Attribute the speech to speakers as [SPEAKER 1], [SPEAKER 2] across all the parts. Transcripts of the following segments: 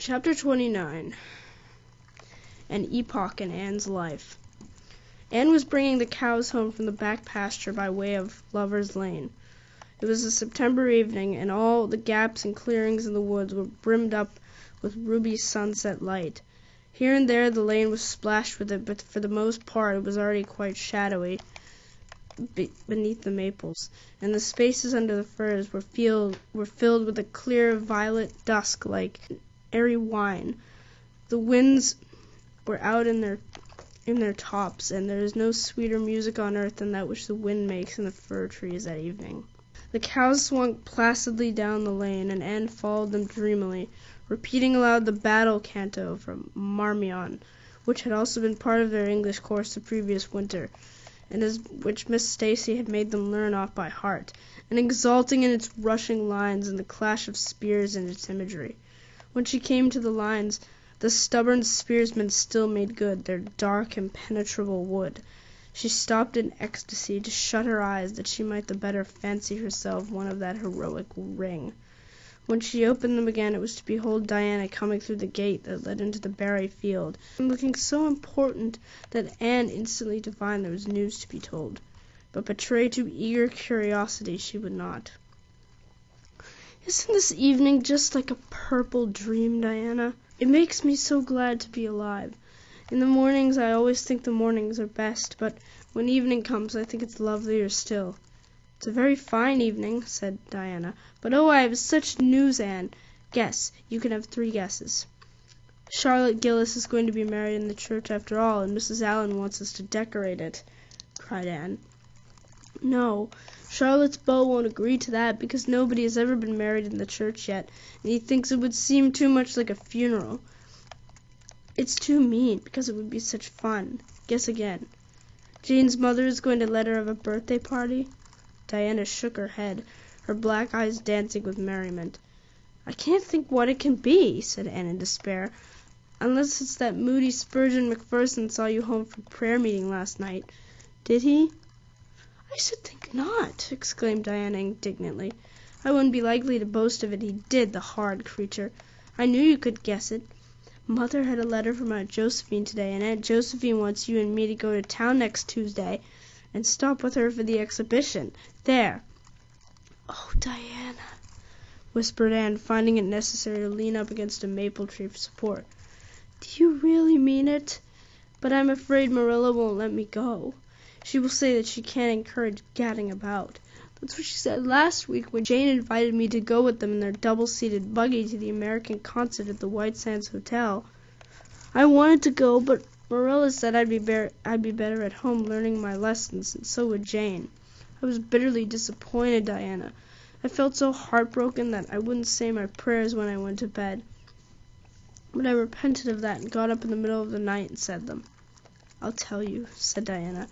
[SPEAKER 1] Chapter 29. An Epoch in Anne's Life. Anne was bringing the cows home from the back pasture by way of Lover's Lane. It was a September evening, and all the gaps and clearings in the woods were brimmed up with ruby sunset light. Here and there the lane was splashed with it, but for the most part it was already quite shadowy beneath the maples, and the spaces under the firs were filled with a clear violet dusk like airy wine. The winds were out in their tops, and there is no sweeter music on earth than that which the wind makes in the fir trees at evening. The cows swung placidly down the lane, and Anne followed them dreamily, repeating aloud the battle canto from Marmion, which had also been part of their English course the previous winter, and which Miss Stacy had made them learn off by heart, and exulting in its rushing lines and the clash of spears in its imagery. When she came to the lines, the stubborn spearsmen still made good their dark, impenetrable wood. She stopped in ecstasy to shut her eyes that she might the better fancy herself one of that heroic ring. When she opened them again, it was to behold Diana coming through the gate that led into the berry field, and looking so important that Anne instantly divined there was news to be told, but betray to eager curiosity she would not. "Isn't this evening just like a purple dream, Diana? It makes me so glad to be alive. In the mornings I always think the mornings are best, but when evening comes I think it's lovelier still." "It's a very fine evening," said Diana. "But oh, I have such news, Anne. Guess. You can have 3 guesses." "Charlotte Gillis is going to be married in the church after all, and Mrs. Allen wants us to decorate it," cried Anne. "No, Charlotte's beau won't agree to that, because nobody has ever been married in the church yet, and he thinks it would seem too much like a funeral. It's too mean, because it would be such fun. Guess again." "Jane's mother is going to let her have a birthday party?" Diana shook her head, her black eyes dancing with merriment. "I can't think what it can be," said Anne in despair, "unless it's that moody Spurgeon Macpherson saw you home from prayer meeting last night. Did he?" "I should think not!" exclaimed Diana indignantly. "I wouldn't be likely to boast if he did, the horrid creature. I knew you could guess it. Mother had a letter from Aunt Josephine today, and Aunt Josephine wants you and me to go to town next Tuesday and stop with her for the exhibition. There!" "Oh, Diana," whispered Anne, finding it necessary to lean up against a maple tree for support. "Do you really mean it? But I'm afraid Marilla won't let me go. She will say that she can't encourage gadding about. That's what she said last week when Jane invited me to go with them in their double-seated buggy to the American concert at the White Sands Hotel. I wanted to go, but Marilla said I'd be better at home learning my lessons, and so would Jane. I was bitterly disappointed, Diana. I felt so heartbroken that I wouldn't say my prayers when I went to bed. But I repented of that and got up in the middle of the night and said them." "I'll tell you," said Diana.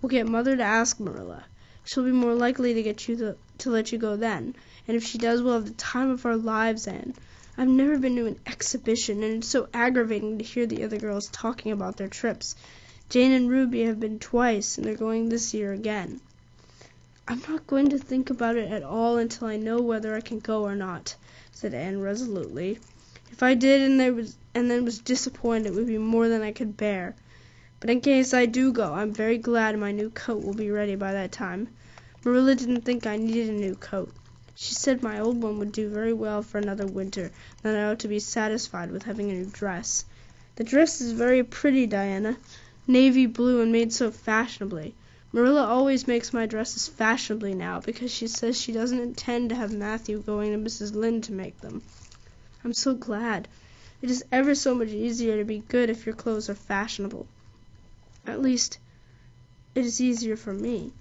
[SPEAKER 1] "We'll get Mother to ask Marilla. She'll be more likely to get you to let you go then, and if she does we'll have the time of our lives, Anne. I've never been to an exhibition, and it's so aggravating to hear the other girls talking about their trips. Jane and Ruby have been twice, and they're going this year again." "I'm not going to think about it at all until I know whether I can go or not," said Anne resolutely. "If I did and then was disappointed, it would be more than I could bear. But in case I do go, I'm very glad my new coat will be ready by that time. Marilla didn't think I needed a new coat. She said my old one would do very well for another winter, and that I ought to be satisfied with having a new dress. The dress is very pretty, Diana, navy blue and made so fashionably. Marilla always makes my dresses fashionably now, because she says she doesn't intend to have Matthew going to Mrs. Lynde to make them. I'm so glad. It is ever so much easier to be good if your clothes are fashionable. At least, it is easier for me.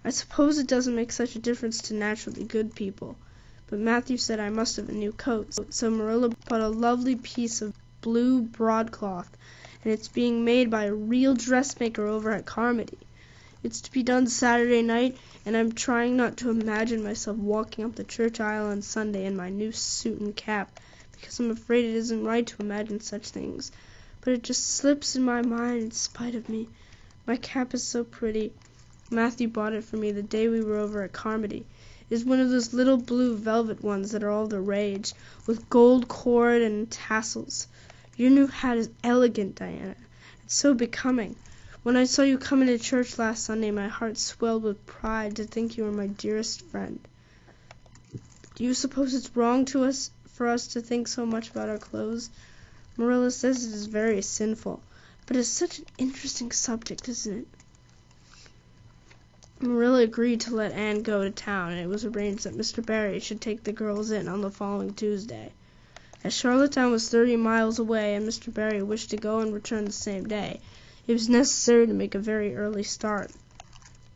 [SPEAKER 1] I suppose it doesn't make such a difference to naturally good people. But Matthew said I must have a new coat, so Marilla bought a lovely piece of blue broadcloth, and it's being made by a real dressmaker over at Carmody. It's to be done Saturday night, and I'm trying not to imagine myself walking up the church aisle on Sunday in my new suit and cap, because I'm afraid it isn't right to imagine such things. But it just slips in my mind in spite of me. My cap is so pretty. Matthew bought it for me the day we were over at Carmody. is one of those little blue velvet ones that are all the rage, with gold cord and tassels. Your new hat is elegant, Diana. It's so becoming. When I saw you come into church last Sunday, my heart swelled with pride to think you were my dearest friend. Do you suppose it's wrong for us to think so much about our clothes? Marilla says it is very sinful, but it's such an interesting subject, isn't it? Marilla agreed to let Anne go to town, and it was arranged that Mr. Barry should take the girls in on the following Tuesday. As Charlottetown was 30 miles away and Mr. Barry wished to go and return the same day, it was necessary to make a very early start.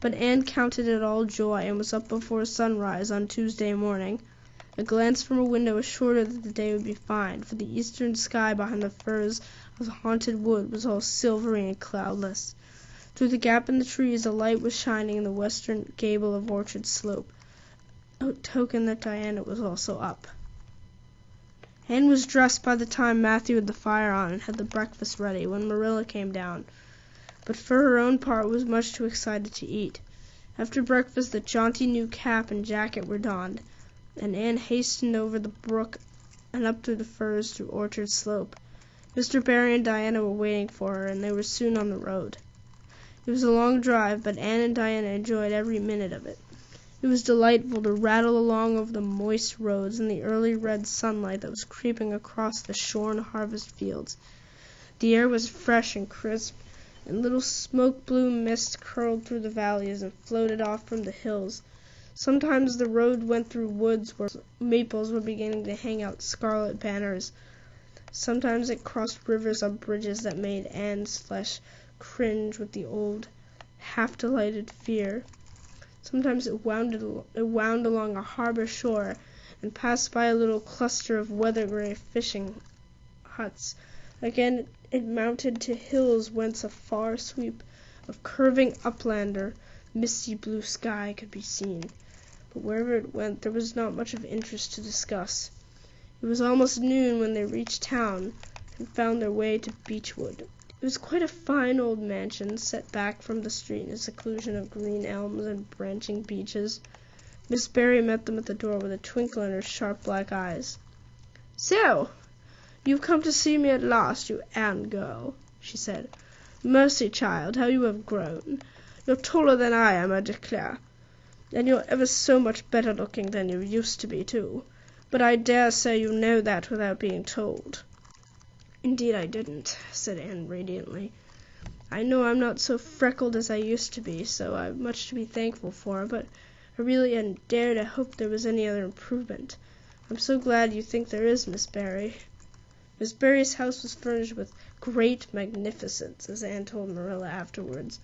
[SPEAKER 1] But Anne counted it all joy and was up before sunrise on Tuesday morning. A glance from a window assured her that the day would be fine, for the eastern sky behind the firs of the haunted wood was all silvery and cloudless. Through the gap in the trees a light was shining in the western gable of Orchard Slope, a token that Diana was also up. Anne was dressed by the time Matthew had the fire on and had the breakfast ready when Marilla came down, but for her own part was much too excited to eat. After breakfast the jaunty new cap and jacket were donned, and Anne hastened over the brook and up through the firs to Orchard Slope. Mr. Barry and Diana were waiting for her, and they were soon on the road. It was a long drive, but Anne and Diana enjoyed every minute of it. It was delightful to rattle along over the moist roads in the early red sunlight that was creeping across the shorn harvest fields. The air was fresh and crisp, and little smoke-blue mist curled through the valleys and floated off from the hills. Sometimes the road went through woods where maples were beginning to hang out scarlet banners. Sometimes it crossed rivers on bridges that made Anne's flesh cringe with the old, half-delighted fear. Sometimes it wound along a harbor shore and passed by a little cluster of weather-gray fishing huts. Again it mounted to hills whence a far sweep of curving upland or misty blue sky could be seen. But wherever it went there was not much of interest to discuss. It was almost noon when they reached town and found their way to Beechwood. It was quite a fine old mansion, set back from the street in a seclusion of green elms and branching beeches. Miss Barry met them at the door with a twinkle in her sharp black eyes. "So, you've come to see me at last, you Anne girl," she said. "Mercy, child, how you have grown. You're taller than I am, I declare. And you're ever so much better looking than you used to be, too. But I dare say you know that without being told." "Indeed I didn't," said Anne radiantly. "I know I'm not so freckled as I used to be, so I've much to be thankful for, but I really hadn't dared to hope there was any other improvement. I'm so glad you think there is, Miss Barry." Miss Barry's house was furnished with great magnificence, as Anne told Marilla afterwards.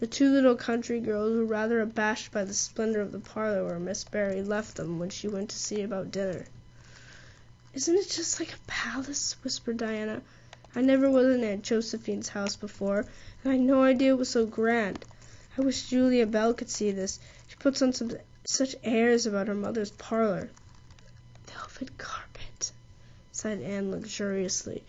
[SPEAKER 1] The two little country girls were rather abashed by the splendor of the parlor where Miss Barry left them when she went to see about dinner. "Isn't it just like a palace?" whispered Diana. "I never was in Aunt Josephine's house before, and I had no idea it was so grand. I wish Julia Bell could see this. She puts on such airs about her mother's parlor." "Velvet carpet," sighed Anne luxuriously,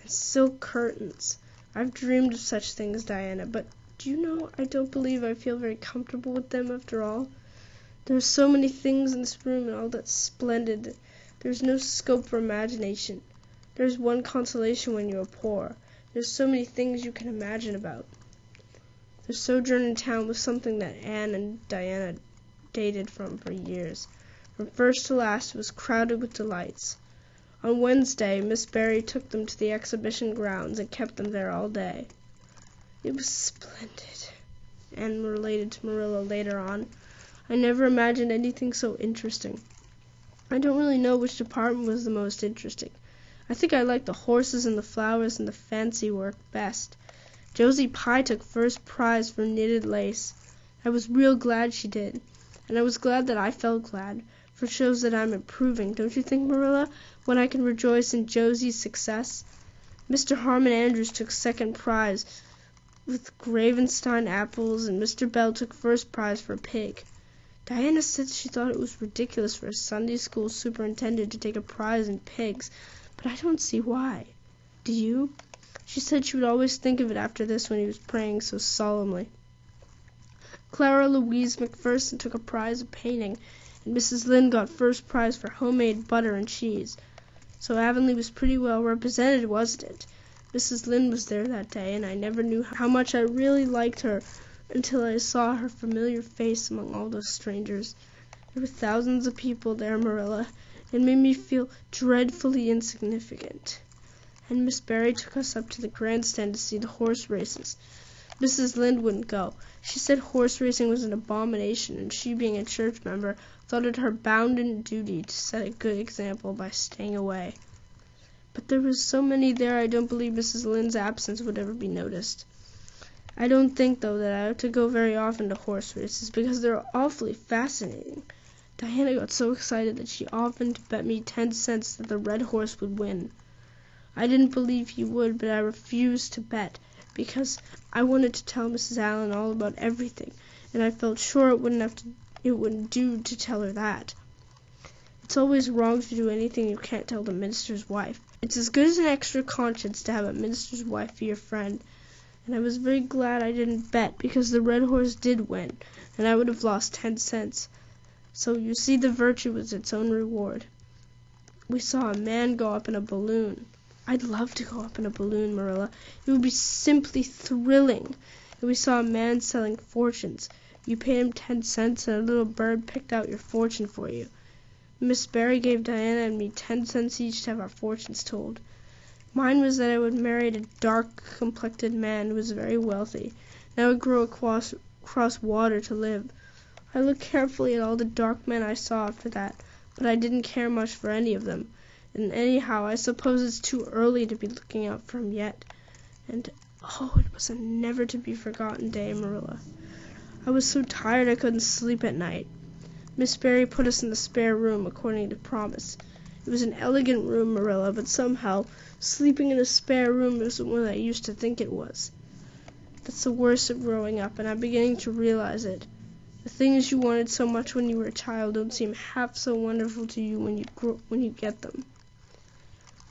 [SPEAKER 1] "and silk curtains. I've dreamed of such things, Diana, but do you know, I don't believe I feel very comfortable with them after all. There are so many things in this room and all that's splendid. There's no scope for imagination. There's one consolation when you are poor. There's so many things you can imagine about." Their sojourn in town was something that Anne and Diana dated from for years. From first to last it was crowded with delights. On Wednesday, Miss Barry took them to the exhibition grounds and kept them there all day. "It was splendid," Anne related to Marilla later on. "I never imagined anything so interesting. I don't really know which department was the most interesting. I think I liked the horses and the flowers and the fancy work best. Josie Pye took first prize for knitted lace. I was real glad she did, and I was glad that I felt glad, for it shows that I'm improving, don't you think, Marilla, when I can rejoice in Josie's success? Mr. Harmon Andrews took second prize with Gravenstein apples, and Mr. Bell took first prize for a pig. Diana said she thought it was ridiculous for a Sunday school superintendent to take a prize in pigs, but I don't see why. Do you? She said she would always think of it after this when he was praying so solemnly. Clara Louise MacPherson took a prize of painting, and Mrs. Lynde got first prize for homemade butter and cheese. So Avonlea was pretty well represented, wasn't it? Mrs. Lynde was there that day, and I never knew how much I really liked her until I saw her familiar face among all those strangers. There were thousands of people there, Marilla. It made me feel dreadfully insignificant. And Miss Barry took us up to the grandstand to see the horse races. Mrs. Lynde wouldn't go. She said horse racing was an abomination, and she, being a church member, thought it her bounden duty to set a good example by staying away. But there were so many there I don't believe Mrs. Lynde's absence would ever be noticed. I don't think, though, that I ought to go very often to horse races, because they're awfully fascinating. Diana got so excited that she offered to bet me 10 cents that the red horse would win. I didn't believe he would, but I refused to bet, because I wanted to tell Mrs. Allen all about everything, and I felt sure it wouldn't do to tell her that. It's always wrong to do anything you can't tell the minister's wife. It's as good as an extra conscience to have a minister's wife be your friend, and I was very glad I didn't bet, because the red horse did win, and I would have lost 10 cents. So you see, the virtue was its own reward. We saw a man go up in a balloon. I'd love to go up in a balloon, Marilla. It would be simply thrilling. And we saw a man selling fortunes. You paid him 10 cents and a little bird picked out your fortune for you. Miss Barry gave Diana and me 10 cents each to have our fortunes told. Mine was that I would marry a dark-complected man who was very wealthy, and I would grow across water to live. I looked carefully at all the dark men I saw after that, but I didn't care much for any of them. And anyhow, I suppose it's too early to be looking out for him yet. And, it was a never-to-be-forgotten day, Marilla. I was so tired I couldn't sleep at night. Miss Barry put us in the spare room, according to promise. It was an elegant room, Marilla, but somehow sleeping in a spare room isn't what I used to think it was. That's the worst of growing up, and I'm beginning to realize it. The things you wanted so much when you were a child don't seem half so wonderful to you when you get them.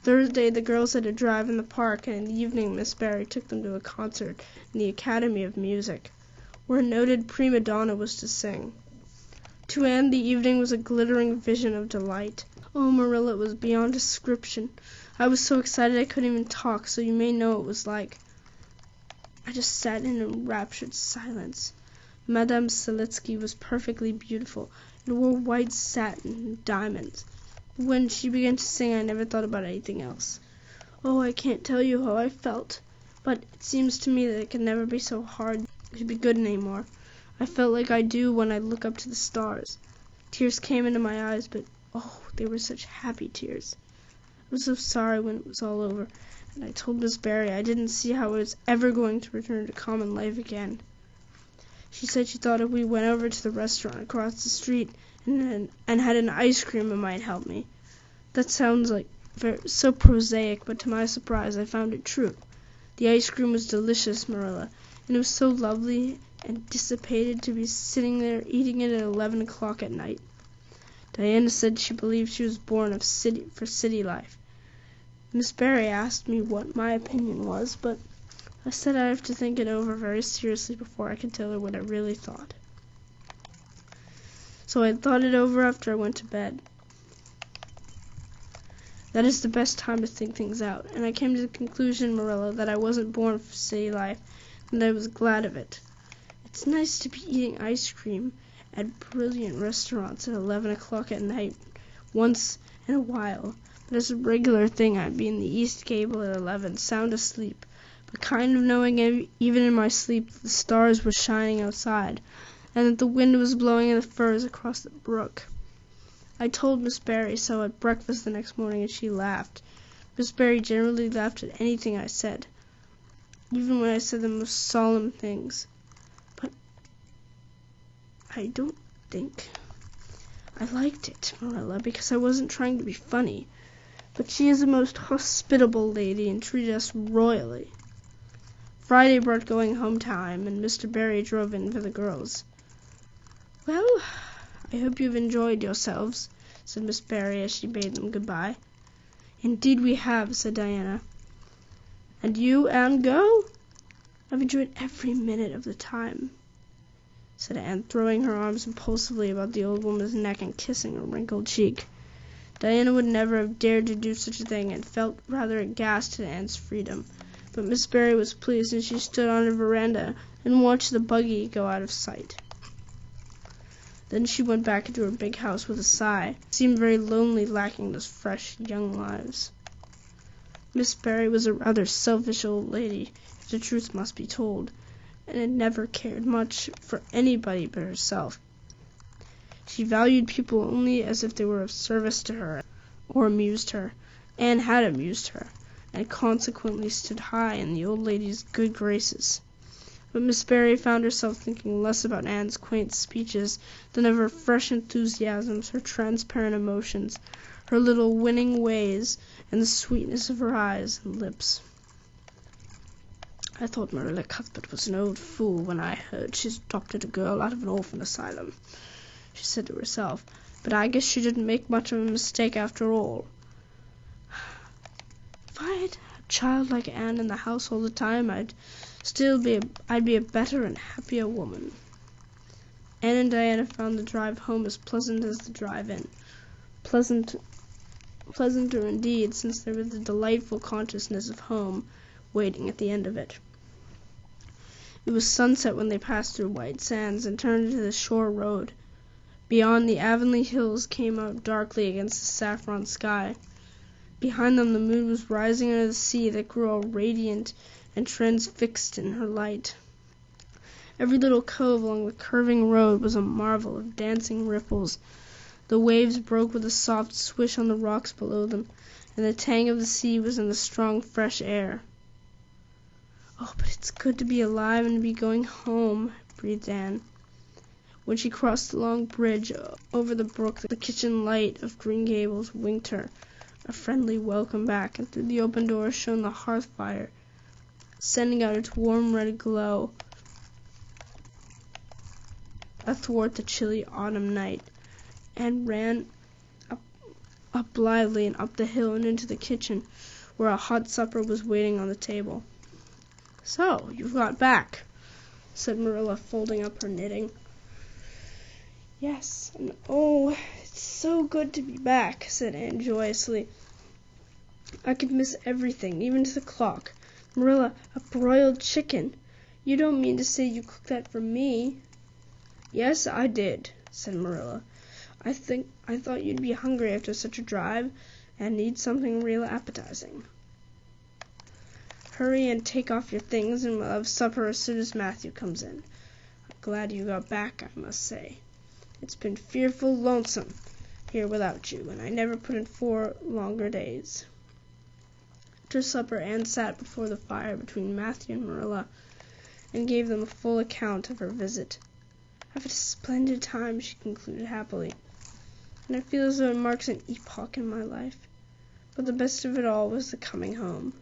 [SPEAKER 1] Thursday, the girls had a drive in the park, and in the evening Miss Barry took them to a concert in the Academy of Music, where a noted prima donna was to sing. To Anne, the evening was a glittering vision of delight. Oh, Marilla, it was beyond description. I was so excited I couldn't even talk, so you may know what it was like. I just sat in enraptured silence. Madame Selitsky was perfectly beautiful, and wore white satin and diamonds. When she began to sing, I never thought about anything else. Oh, I can't tell you how I felt, but it seems to me that it can never be so hard to be good anymore. I felt like I do when I look up to the stars. Tears came into my eyes, but they were such happy tears. I was so sorry when it was all over, and I told Miss Barry I didn't see how I was ever going to return to common life again. She said she thought if we went over to the restaurant across the street and had an ice cream, it might help me. That sounds like so prosaic, but to my surprise I found it true. The ice cream was delicious, Marilla, and it was so lovely and dissipated to be sitting there eating it at 11 o'clock at night. Diana said she believed she was born for city life. Miss Barry asked me what my opinion was, but I said I'd have to think it over very seriously before I could tell her what I really thought. So I thought it over after I went to bed. That is the best time to think things out, and I came to the conclusion, Marilla, that I wasn't born for city life, and I was glad of it. It's nice to be eating ice cream at brilliant restaurants at 11 o'clock at night once in a while, but as a regular thing I'd be in the East Gable at 11, sound asleep, but kind of knowing even in my sleep that the stars were shining outside, and that the wind was blowing in the firs across the brook. I told Miss Barry so at breakfast the next morning, and she laughed. Miss Barry generally laughed at anything I said, even when I said the most solemn things. But I don't think I liked it, Marilla, because I wasn't trying to be funny. But she is a most hospitable lady and treated us royally. Friday brought going home time, and Mr. Barry drove in for the girls. Well, I hope you've enjoyed yourselves, said Miss Barry as she bade them goodbye. Indeed we have, said Diana. And you, Anne, go? I've enjoyed every minute of the time, said Anne, throwing her arms impulsively about the old woman's neck and kissing her wrinkled cheek. Diana would never have dared to do such a thing, and felt rather aghast at Anne's freedom. But Miss Barry was pleased, and she stood on her veranda and watched the buggy go out of sight. Then she went back into her big house with a sigh. It seemed very lonely, lacking those fresh, young lives. Miss Barry was a rather selfish old lady, if the truth must be told, and had never cared much for anybody but herself. She valued people only as if they were of service to her or amused her. Anne had amused her, and consequently stood high in the old lady's good graces. But Miss Barry found herself thinking less about Anne's quaint speeches than of her fresh enthusiasms, her transparent emotions, her little winning ways, and the sweetness of her eyes and lips. "I thought Marilla Cuthbert was an old fool when I heard she's adopted a girl out of an orphan asylum," she said to herself, "but I guess she didn't make much of a mistake after all. If I had a child like Anne in the house all the time, I'd be a better and happier woman." Anne and Diana found the drive home as pleasant as the drive in. Pleasanter indeed, since there was the delightful consciousness of home waiting at the end of it. It was sunset when they passed through White Sands and turned into the shore road. Beyond, the Avonlea hills came out darkly against the saffron sky. Behind them the moon was rising under the sea that grew all radiant and transfixed in her light. Every little cove along the curving road was a marvel of dancing ripples. The waves broke with a soft swish on the rocks below them, and the tang of the sea was in the strong, fresh air. "Oh, but it's good to be alive and to be going home," breathed Anne. When she crossed the long bridge over the brook, the kitchen light of Green Gables winked her a friendly welcome back, and through the open door shone the hearth fire, sending out its warm red glow athwart the chilly autumn night. Anne ran up blithely and up the hill and into the kitchen, where a hot supper was waiting on the table. "So, you've got back," said Marilla, folding up her knitting. "Yes, and oh, it's so good to be back," said Anne joyously. "I could miss everything, even to the clock. Marilla, a broiled chicken. You don't mean to say you cooked that for me?" "Yes, I did," said Marilla. I thought you'd be hungry after such a drive and need something real appetizing. Hurry and take off your things, and we'll have supper as soon as Matthew comes in. I'm glad you got back, I must say. It's been fearful lonesome here without you, and I never put in 4 longer days." After supper, Anne sat before the fire between Matthew and Marilla and gave them a full account of her visit. "I've had a splendid time," she concluded happily, "and I feel as though it marks an epoch in my life. But the best of it all was the coming home.